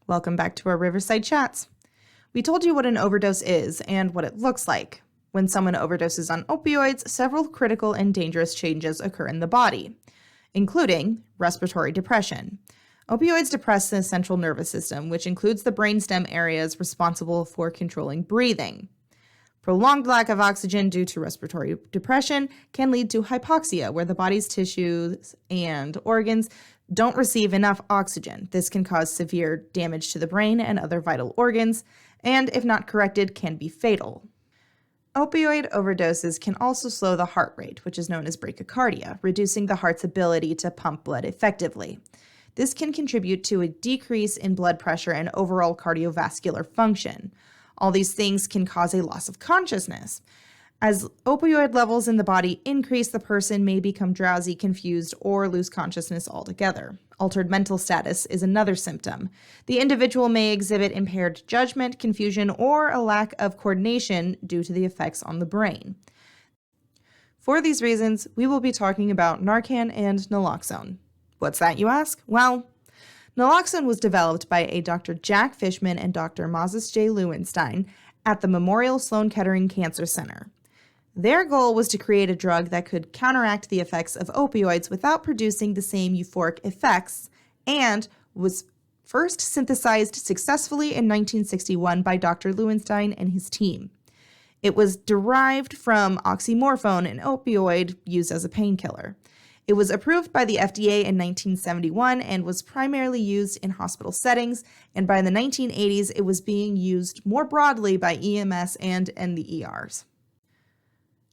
Welcome back to our Riverside Chats. We told you what an overdose is and what it looks like. When someone overdoses on opioids, several critical and dangerous changes occur in the body, including respiratory depression. Opioids depress the central nervous system, which includes the brainstem areas responsible for controlling breathing. Prolonged lack of oxygen due to respiratory depression can lead to hypoxia, where the body's tissues and organs don't receive enough oxygen. This can cause severe damage to the brain and other vital organs, and if not corrected, can be fatal. Opioid overdoses can also slow the heart rate, which is known as bradycardia, reducing the heart's ability to pump blood effectively. This can contribute to a decrease in blood pressure and overall cardiovascular function. All these things can cause a loss of consciousness. As opioid levels in the body increase, the person may become drowsy, confused, or lose consciousness altogether. Altered mental status is another symptom. The individual may exhibit impaired judgment, confusion, or a lack of coordination due to the effects on the brain. For these reasons, we will be talking about NARCAN and Naloxone. What's that, you ask? Well, Naloxone was developed by a Dr. Jack Fishman and Dr. Moses J. Lewinstein at the Memorial Sloan Kettering Cancer Center. Their goal was to create a drug that could counteract the effects of opioids without producing the same euphoric effects, and was first synthesized successfully in 1961 by Dr. Lewinstein and his team. It was derived from oxymorphone, an opioid used as a painkiller. It was approved by the FDA in 1971 and was primarily used in hospital settings, and by the 1980s it was being used more broadly by EMS and in the ERs.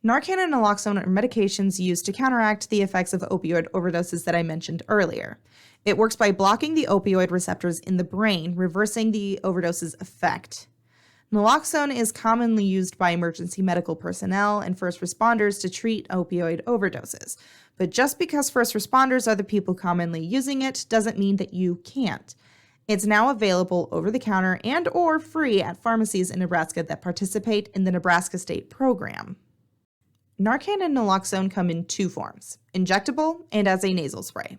NARCAN and Naloxone are medications used to counteract the effects of opioid overdoses that I mentioned earlier. It works by blocking the opioid receptors in the brain, reversing the overdose's effect. Naloxone is commonly used by emergency medical personnel and first responders to treat opioid overdoses. But just because first responders are the people commonly using it doesn't mean that you can't. It's now available over the counter and or free at pharmacies in Nebraska that participate in the Nebraska State Program. NARCAN and Naloxone come in two forms, injectable and as a nasal spray.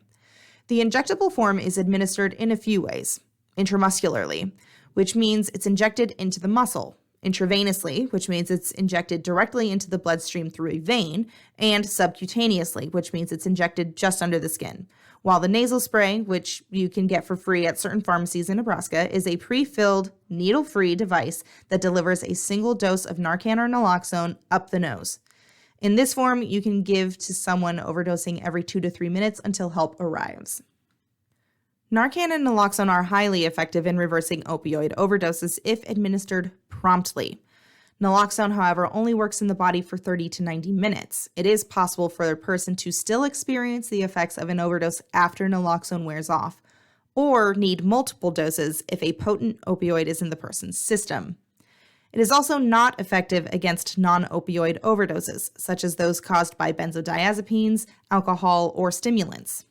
The injectable form is administered in a few ways. Intramuscularly, which means it's injected into the muscle. Intravenously, which means it's injected directly into the bloodstream through a vein. And subcutaneously, which means it's injected just under the skin. While the nasal spray, which you can get for free at certain pharmacies in Nebraska, is a pre-filled, needle-free device that delivers a single dose of NARCAN or Naloxone up the nose. In this form, you can give to someone overdosing every 2 to 3 minutes until help arrives. NARCAN and Naloxone are highly effective in reversing opioid overdoses if administered promptly. Naloxone, however, only works in the body for 30 to 90 minutes. It is possible for a person to still experience the effects of an overdose after Naloxone wears off, or need multiple doses if a potent opioid is in the person's system. It is also not effective against non-opioid overdoses, such as those caused by benzodiazepines, alcohol, or stimulants.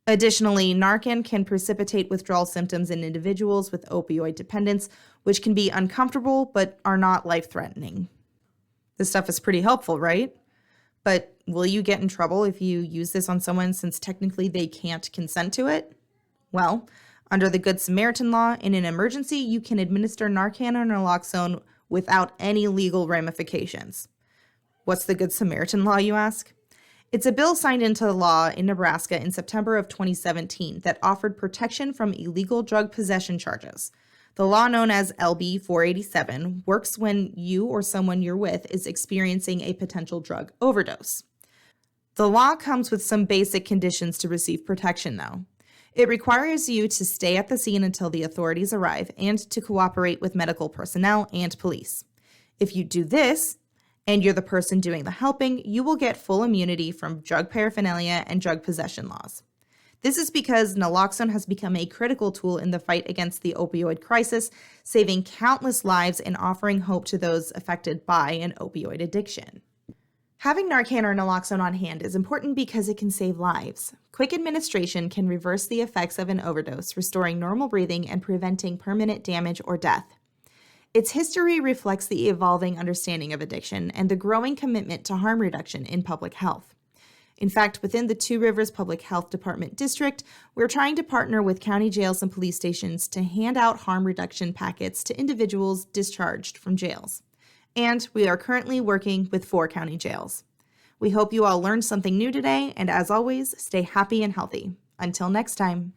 Additionally, NARCAN can precipitate withdrawal symptoms in individuals with opioid dependence, which can be uncomfortable but are not life-threatening. This stuff is pretty helpful, right? But will you get in trouble if you use this on someone since technically they can't consent to it? Well, under the Good Samaritan law, in an emergency, you can administer NARCAN or Naloxone without any legal ramifications. What's the Good Samaritan law, you ask? It's a bill signed into law in Nebraska in September of 2017 that offered protection from illegal drug possession charges. The law, known as LB 487, works when you or someone you're with is experiencing a potential drug overdose. The law comes with some basic conditions to receive protection, though. It requires you to stay at the scene until the authorities arrive and to cooperate with medical personnel and police. If you do this, and you're the person doing the helping, you will get full immunity from drug paraphernalia and drug possession laws. This is because naloxone has become a critical tool in the fight against the opioid crisis, saving countless lives and offering hope to those affected by an opioid addiction. Having NARCAN or naloxone on hand is important because it can save lives. Quick administration can reverse the effects of an overdose, restoring normal breathing and preventing permanent damage or death. Its history reflects the evolving understanding of addiction and the growing commitment to harm reduction in public health. In fact, within the Two Rivers Public Health Department district, we're trying to partner with county jails and police stations to hand out harm reduction packets to individuals discharged from jails. And we are currently working with 4 county jails. We hope you all learned something new today, and as always, stay happy and healthy. Until next time.